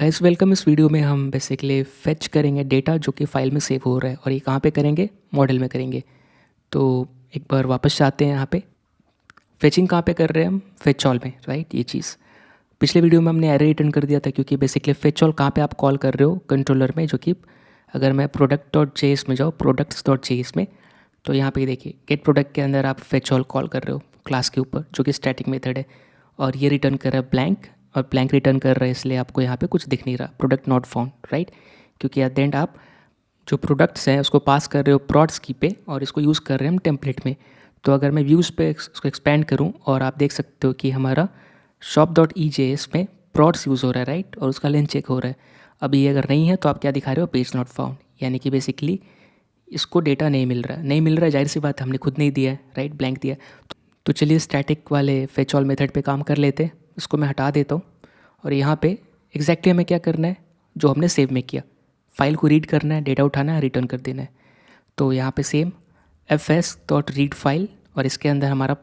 Guys welcome. इस video में हम बेसिकली फेच करेंगे डेटा जो कि फ़ाइल में सेव हो रहा है, और ये कहाँ पे करेंगे? मॉडल में करेंगे। तो एक बार वापस जाते हैं यहाँ पे। फेचिंग कहाँ पे कर रहे हैं हम? फेच ऑल में, राइट। ये चीज़ पिछले वीडियो में हमने एरर रिटर्न कर दिया था, क्योंकि बेसिकली फेच ऑल कहाँ पे आप कॉल कर रहे हो? कंट्रोलर में, जो कि अगर मैं product.js में जाऊँ, products.js में, तो यहाँ पे देखिए गेट प्रोडक्ट के अंदर आप फेच ऑल कॉल कर रहे हो क्लास के ऊपर, जो कि स्टैटिक मेथड है, और ये रिटर्न कर रहा है ब्लैंक। और ब्लैंक रिटर्न कर रहा है इसलिए आपको यहाँ पे कुछ दिख नहीं रहा, प्रोडक्ट नॉट फाउंड, राइट। क्योंकि एट द एंड आप जो प्रोडक्ट्स हैं उसको पास कर रहे हो प्रॉड्स की पे, और इसको यूज़ कर रहे हैं हम टेम्पलेट में। तो अगर मैं व्यूज़ पे इसको एक्सपेंड करूँ, और आप देख सकते हो कि हमारा shop.ejs में प्रॉड्स यूज़ हो रहा है, राइट, और उसका लेंथ चेक हो रहा है। अब ये अगर नहीं है तो आप क्या दिखा रहे हो? पेज नॉट फाउंड, यानी कि बेसिकली इसको डेटा नहीं मिल रहा है। नहीं मिल रहा है, जाहिर सी बात, हमने खुद नहीं दिया है, राइट, ब्लैंक दिया है। तो चलिए स्टैटिक वाले फेच ऑल मेथड पे काम कर लेते हैं। इसको मैं हटा देता हूँ, और यहाँ पे एग्जैक्टली हमें क्या करना है? जो हमने सेव में किया, फाइल को रीड करना है, डेटा उठाना है, रिटर्न कर देना है। तो यहाँ पे सेम fs.read फाइल, और इसके अंदर हमारा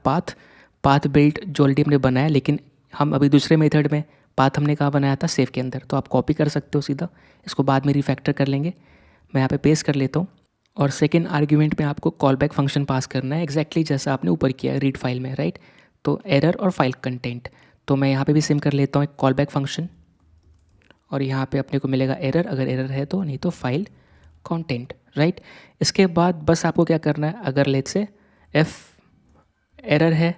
पाथ बिल्ट जो ऑलरेडी हमने बनाया, लेकिन हम अभी दूसरे मेथड में पाथ हमने कहाँ बनाया था? सेव के अंदर। तो आप कॉपी कर सकते हो सीधा, इसको बाद में रिफैक्टर कर लेंगे। मैं यहाँ पे पेस्ट कर लेता हूँ, और सेकेंड आर्ग्यूमेंट में आपको कॉल बैक फंक्शन पास करना है, एग्जैक्टली जैसा आपने ऊपर किया है रीड फाइल में, राइट। तो एरर और फाइल कंटेंट, तो मैं यहाँ पे भी सेम कर लेता हूँ एक कॉल बैक फंक्शन, और यहाँ पे अपने को मिलेगा एरर, अगर एरर है तो, नहीं तो फाइल कंटेंट, राइट। इसके बाद बस आपको क्या करना है? अगर लेट से एफ एरर है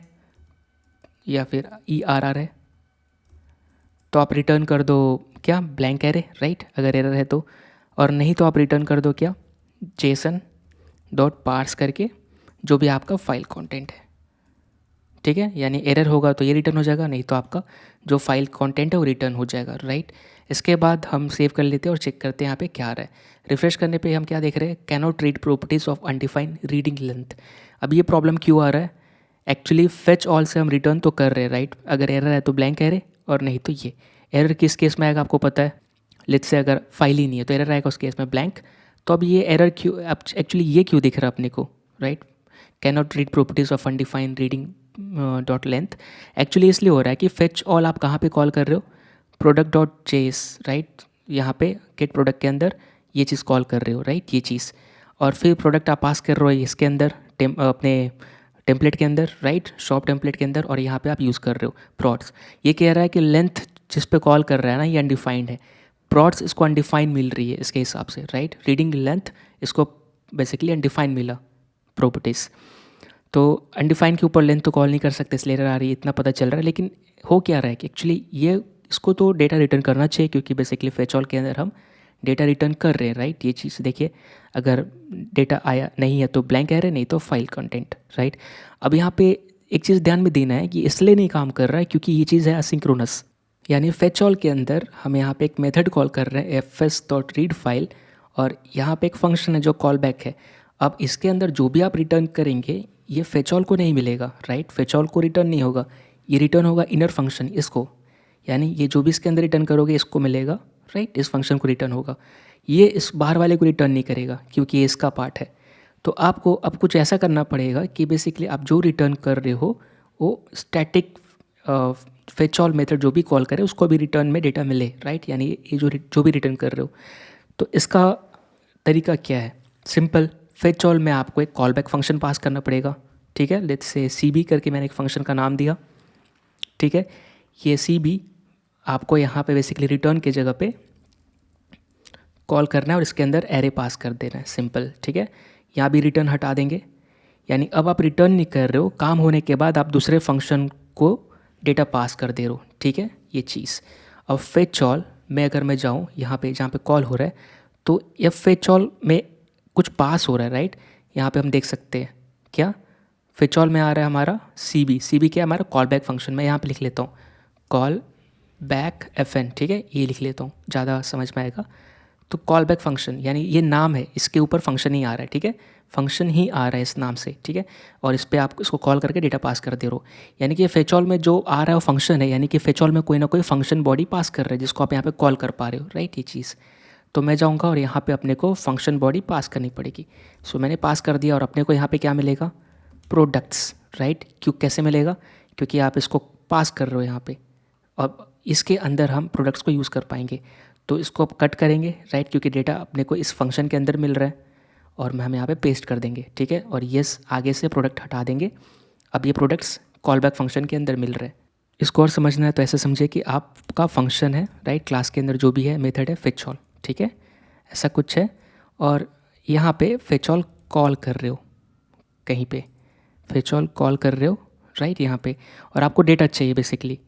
या फिर ERR है, तो आप रिटर्न कर दो क्या? ब्लैंक एरे, राइट, अगर एरर है तो। और नहीं तो आप रिटर्न कर दो क्या? जेसन डॉट पार्स करके जो भी आपका फाइल कंटेंट है, ठीक है। यानी एरर होगा तो ये रिटर्न हो जाएगा, नहीं तो आपका जो फाइल कंटेंट है वो रिटर्न हो जाएगा, राइट। इसके बाद हम सेव कर लेते हैं और चेक करते हैं यहाँ पे क्या आ रहा है। रिफ्रेश करने पे हम क्या देख रहे हैं? Cannot read properties of undefined reading length. अब ये प्रॉब्लम क्यों आ रहा है? एक्चुअली फेच ऑल से हम रिटर्न तो कर रहे हैं, राइट। अगर एरर है तो ब्लैंक एरे, और नहीं तो ये एरर किस केस में आएगा आपको पता है? लेट्स से अगर फाइल ही नहीं है तो एरर आएगा उस केस में ब्लैंक। तो अब ये एरर क्यों, अब एक्चुअली ये क्यों दिख रहा है अपने को, right? Cannot read properties of undefined reading dot length. Actually इसलिए हो रहा है कि फेच ऑल आप कहाँ पे कॉल कर रहे हो? product.js, right. यहाँ पे गेट प्रोडक्ट के अंदर ये चीज़ कॉल कर रहे हो, राइट, ये चीज़। और फिर प्रोडक्ट आप पास कर रहे हो इसके अंदर अपने टेम्पलेट के अंदर, राइट, शॉप टेम्पलेट के अंदर, और यहाँ पे आप यूज़ कर रहे हो प्रॉड्स। ये कह रहा है कि लेंथ जिस पे कॉल कर रहा है ना, ये अनडिफाइंड है। प्रॉड्स इसको अनडिफाइंड मिल रही है इसके हिसाब से, राइट। रीडिंग लेंथ इसको बेसिकली अनडिफाइंड मिला प्रॉपर्टीज़। तो अनडिफाइंड के ऊपर लेंथ तो कॉल नहीं कर सकते, इसलिए एरर आ रही है, इतना पता चल रहा है। लेकिन हो क्या रहा है कि एक्चुअली ये इसको तो डेटा रिटर्न करना चाहिए, क्योंकि बेसिकली फेच ऑल के अंदर हम डेटा रिटर्न कर रहे हैं, राइट। ये चीज़ देखिए, अगर डेटा आया नहीं है तो ब्लैंक एरर, नहीं तो फाइल कंटेंट, राइट। अब यहाँ पे एक चीज़ ध्यान में देना है कि इसलिए नहीं काम कर रहा है क्योंकि ये चीज़ है असिंक्रोनस। यानी फेच ऑल के अंदर हम यहाँ पे एक मेथड कॉल कर रहे हैं fs.read फाइल, और यहाँ पे एक फंक्शन है जो कॉल बैक है। अब इसके अंदर जो भी आप रिटर्न करेंगे ये फेच ऑल को नहीं मिलेगा, राइट। फेच ऑल को रिटर्न नहीं होगा, ये रिटर्न होगा इनर फंक्शन इसको। यानी ये जो भी इसके अंदर रिटर्न करोगे इसको मिलेगा, राइट, इस फंक्शन को रिटर्न होगा। ये इस बाहर वाले को रिटर्न नहीं करेगा क्योंकि ये इसका पार्ट है। तो आपको अब कुछ ऐसा करना पड़ेगा कि बेसिकली आप जो रिटर्न कर रहे हो वो स्टैटिक फेच ऑल मेथड जो भी कॉल करे उसको भी रिटर्न में डेटा मिले, राइट। यानी ये जो भी रिटर्न कर रहे हो। तो इसका तरीका क्या है? सिंपल, फेच ऑल में आपको एक कॉल बैक फंक्शन पास करना पड़ेगा, ठीक है। लेट्स से CB करके मैंने एक फंक्शन का नाम दिया, ठीक है। ये CB आपको यहाँ पे बेसिकली रिटर्न की जगह पे कॉल करना है, और इसके अंदर एरे पास कर देना है, सिंपल, ठीक है। यहाँ भी रिटर्न हटा देंगे, यानी अब आप रिटर्न नहीं कर रहे हो, काम होने के बाद आप दूसरे फंक्शन को डेटा पास कर दे रहे हो, ठीक है, ये चीज़। अब फेच ऑल में अगर मैं जाऊँ यहाँ पे जहाँ पे कॉल हो रहा है, तो ये फेच ऑल में कुछ पास हो रहा है, राइट। यहाँ पे हम देख सकते हैं क्या फेच ऑल में आ रहा है हमारा CB क्या है? हमारा कॉल बैक फंक्शन। मैं यहाँ पे लिख लेता हूँ कॉल बैक FN, ठीक है, ये लिख लेता हूँ, ज़्यादा समझ में आएगा। तो कॉल बैक फंक्शन यानी ये नाम है, इसके ऊपर फंक्शन ही आ रहा है, ठीक है, फंक्शन ही आ रहा है इस नाम से, ठीक है। और इस पर आप इसको कॉल करके डेटा पास कर दे रहे हो। यानी कि फेच ऑल में जो आ रहा है वो फंक्शन है, यानी कि फेच ऑल में कोई ना कोई फंक्शन बॉडी पास कर रहा है जिसको आप यहाँ पे कॉल कर पा रहे हो, राइट, ये चीज़। तो मैं जाऊँगा और यहाँ पे अपने को फंक्शन बॉडी पास करनी पड़ेगी। सो मैंने पास कर दिया, और अपने को यहाँ पे क्या मिलेगा? Products, right. क्यों, कैसे मिलेगा? क्योंकि आप इसको पास कर रहे हो यहाँ पे, और इसके अंदर हम प्रोडक्ट्स को यूज़ कर पाएंगे। तो इसको अब कट करेंगे, राइट, क्योंकि डेटा अपने को इस फंक्शन के अंदर मिल रहा है और हम यहाँ पे पेस्ट कर देंगे, ठीक है। और ये आगे से प्रोडक्ट हटा देंगे। अब ये प्रोडक्ट्स कॉल बैक फंक्शन के अंदर मिल रहे हैं। इसको और समझना है तो ऐसे समझिए कि आपका फंक्शन है, राइट, क्लास के अंदर जो भी है मेथड है फेच ऑल, ठीक है, ऐसा कुछ है। और यहाँ पे फेच ऑल कॉल कर रहे हो, कहीं पे फेच ऑल कॉल कर रहे हो, राइट, यहाँ पे, और आपको डेटा चाहिए बेसिकली,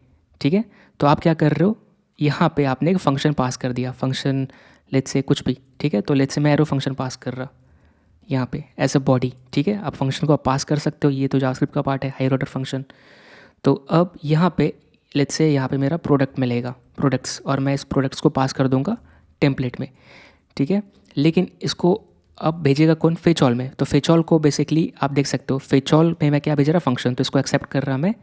ठीक है। तो आप क्या कर रहे हो, यहाँ पे आपने एक फंक्शन पास कर दिया, फंक्शन लेट्स से कुछ भी, ठीक है। तो लेट्स से मैं एरो फंक्शन पास कर रहा यहाँ पे एज अ बॉडी, ठीक है। आप फंक्शन को आप पास कर सकते हो, ये तो जावास्क्रिप्ट का पार्ट है, हायर ऑर्डर फंक्शन। तो अब यहाँ पे लेट्स से यहाँ पे मेरा प्रोडक्ट मिलेगा, प्रोडक्ट्स, और मैं इस प्रोडक्ट्स को पास कर दूंगा टेम्पलेट में, ठीक है। लेकिन इसको अब भेजेगा कौन, फेच ऑल में। तो फेच ऑल को बेसिकली आप देख सकते हो, फेच ऑल में मैं क्या भेज रहा फंक्शन, तो इसको एक्सेप्ट कर रहा मैं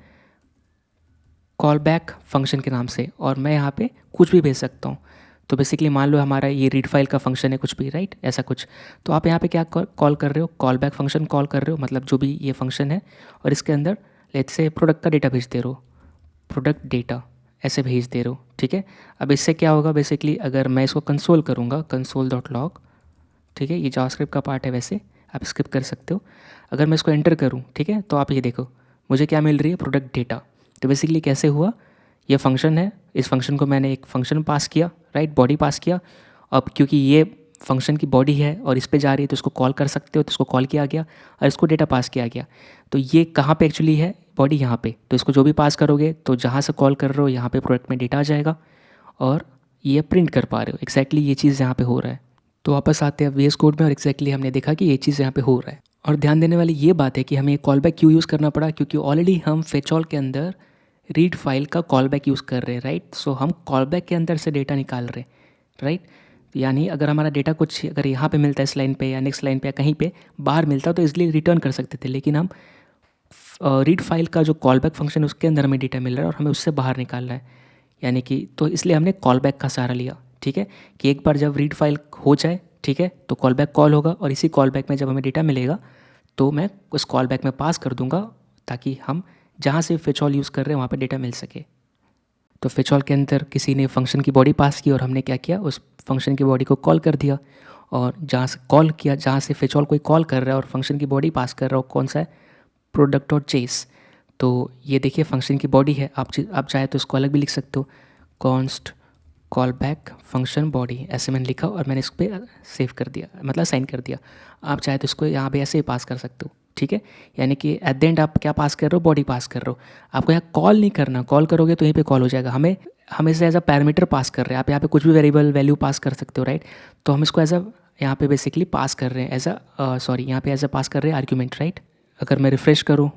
कॉल बैक फंक्शन के नाम से, और मैं यहाँ पे कुछ भी भेज सकता हूँ। तो बेसिकली मान लो हमारा ये रीड फाइल का फंक्शन है कुछ भी, राइट, ऐसा कुछ। तो आप यहाँ पे क्या कॉल कर रहे हो, कॉल बैक फंक्शन कॉल कर रहे हो, मतलब जो भी ये फंक्शन है, और इसके अंदर लेट्स से प्रोडक्ट का डेटा भेज दे रहे हो, प्रोडक्ट डेटा ऐसे भेज दे रहे हो, ठीक है। अब इससे क्या होगा बेसिकली, अगर मैं इसको कंसोल करूँगा, console.log, ठीक है, ये जावास्क्रिप्ट का पार्ट है, वैसे आप स्किप कर सकते हो। अगर मैं इसको एंटर करूँ, ठीक है, तो आप ये देखो मुझे क्या मिल रही है, प्रोडक्ट डेटा। तो बेसिकली कैसे हुआ, ये फंक्शन है, इस फंक्शन को मैंने एक फंक्शन पास किया, राइट, बॉडी पास किया। अब क्योंकि ये फंक्शन की बॉडी है और इस पे जा रही है तो इसको कॉल कर सकते हो, तो इसको कॉल किया गया और इसको डेटा पास किया गया। तो ये कहाँ पे एक्चुअली है, बॉडी यहाँ पे। तो इसको जो भी पास करोगे तो जहाँ से कॉल कर रहे हो यहाँ पे प्रोडक्ट में डेटा आ जाएगा और ये प्रिंट कर पा रहे हो। एक्जैक्टली ये चीज़ यहाँ पे हो रहा है। तो वापस आते हैं VS कोड में, और एक्जैक्टली हमने देखा कि ये चीज़ यहाँ पे हो रहा है। और ध्यान देने वाली ये बात है कि हमें कॉल बैक क्यों यूज़ करना पड़ा, क्योंकि ऑलरेडी हम फेच ऑल के अंदर रीड फाइल का कॉल बैक यूज़ कर रहे हैं, राइट। सो हम कॉल बैक के अंदर से डेटा निकाल रहे हैं, राइट। यानी अगर हमारा डेटा कुछ अगर यहाँ पे मिलता है इस लाइन पे या नेक्स्ट लाइन पे या कहीं पे बाहर मिलता तो इसलिए रिटर्न कर सकते थे, लेकिन हम रीड फाइल का जो कॉल बैक फंक्शन है उसके अंदर हमें डेटा मिल रहा है और हमें उससे बाहर निकालना है, यानी कि तो इसलिए हमने कॉल बैक का सहारा लिया, ठीक है, कि एक बार जब रीड फाइल हो जाए, ठीक है, तो कॉल बैक कॉल होगा और इसी कॉल बैक में जब हमें डेटा मिलेगा तो मैं उस कॉल बैक में पास कर दूंगा ताकि हम जहाँ से फेच ऑल यूज़ कर रहे हैं वहाँ पे डेटा मिल सके। तो फेच ऑल के अंदर किसी ने फंक्शन की बॉडी पास की और हमने क्या किया, उस फंक्शन की बॉडी को कॉल कर दिया, और जहाँ से कॉल किया, जहाँ से फेच ऑल कोई कॉल कर रहा है और फंक्शन की बॉडी पास कर रहा हो, कौन सा है, प्रोडक्ट और चेस। तो ये देखिए फंक्शन की बॉडी है, आप चाहे तो इसको अलग भी लिख सकते हो, const call back function body, ऐसे मैंने लिखा और मैंने इस पर सेव कर दिया, मतलब साइन कर दिया। आप चाहे तो इसको यहाँ पे ऐसे ही पास कर सकते हो, ठीक है। यानी कि एट द एंड आप क्या पास कर रहे हो, बॉडी पास कर रहे हो। आपको यहाँ कॉल नहीं करना, कॉल करोगे तो यहीं पे कॉल हो जाएगा। हम इसे एज अ पैरामीटर पास कर रहे हैं, आप यहाँ पे कुछ भी वेरिएबल वैल्यू पास कर सकते हो, राइट। तो हम इसको एज अ यहाँ पे बेसिकली पास कर रहे हैं एज अ सॉरी यहाँ पे एज अ पास कर रहे हैं आर्ग्यूमेंट, राइट। अगर मैं रिफ्रेश करूँ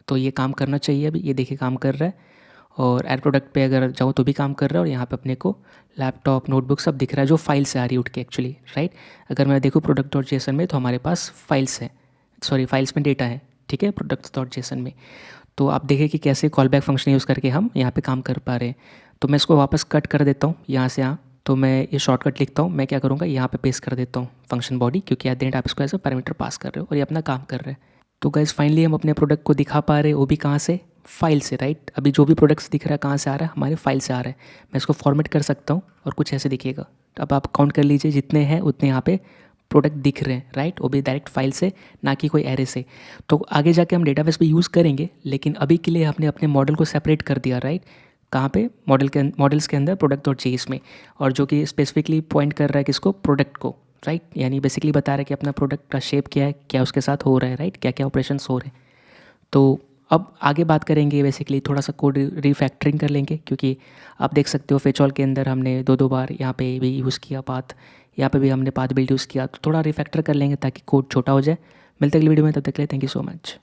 तो ये काम करना चाहिए, अभी ये देखिए काम कर रहा है। और एड प्रोडक्ट पे अगर जाऊँ तो भी काम कर रहा है, और यहाँ पे अपने को लैपटॉप नोटबुक सब दिख रहा है जो फाइल से आ रही है उठ के एक्चुअली, राइट। अगर मैं देखूँ प्रोडक्ट डॉट जेसन में तो हमारे पास फाइल्स है, सॉरी फाइल्स में डेटा है, ठीक है, प्रोडक्ट्स डॉट जेसन में। तो आप देखिए कि कैसे कॉल बैक फंक्शन यूज़ करके हम यहाँ पे काम कर पा रहे हैं। तो मैं इसको वापस कट कर देता हूँ यहाँ से यहाँ, तो मैं ये शॉर्टकट लिखता हूँ, मैं क्या करूँगा यहाँ पे पेस्ट कर देता हूँ फंक्शन बॉडी, क्योंकि एट द एंड आप इसको एज अ पैरामीटर पास कर रहे हो और ये अपना काम कर रहे हैं। तो गाइस फाइनली हम अपने प्रोडक्ट को दिखा पा रहे हैं, वो भी कहाँ से, फाइल से, राइट। अभी जो भी प्रोडक्ट्स दिख रहा है कहाँ से आ रहा है, हमारे फाइल से आ रहा है। मैं इसको फॉर्मेट कर सकता हूँ और कुछ ऐसे दिखेगा। तो अब आप काउंट कर लीजिए जितने हैं उतने यहाँ पे प्रोडक्ट दिख रहे हैं, राइट, वो भी डायरेक्ट फाइल से, ना कि कोई एरे से। तो आगे जाके हम डेटाबेस भी यूज़ करेंगे, लेकिन अभी के लिए हमने अपने मॉडल को सेपरेट कर दिया, राइट। कहाँ पे, मॉडल्स के अंदर प्रोडक्ट और जेएस में, और जो कि स्पेसिफिकली पॉइंट कर रहा है किसको, प्रोडक्ट को, राइट। यानी बेसिकली बता रहा है कि अपना प्रोडक्ट का शेप क्या है, क्या उसके साथ हो रहा है, राइट, क्या क्या ऑपरेशंस हो रहे हैं। तो अब आगे बात करेंगे, बेसिकली थोड़ा सा कोड रीफैक्टरिंग कर लेंगे, क्योंकि आप देख सकते हो फेच ऑल के अंदर हमने दो बार यहाँ पे भी यूज़ किया पाथ, यहाँ पे भी हमने पाथ बिल्ड यूज़ किया। तो थोड़ा रिफैक्टर कर लेंगे ताकि कोड छोटा हो जाए। मिलते अगली वीडियो में, तब तक के लिए थैंक यू सो मच।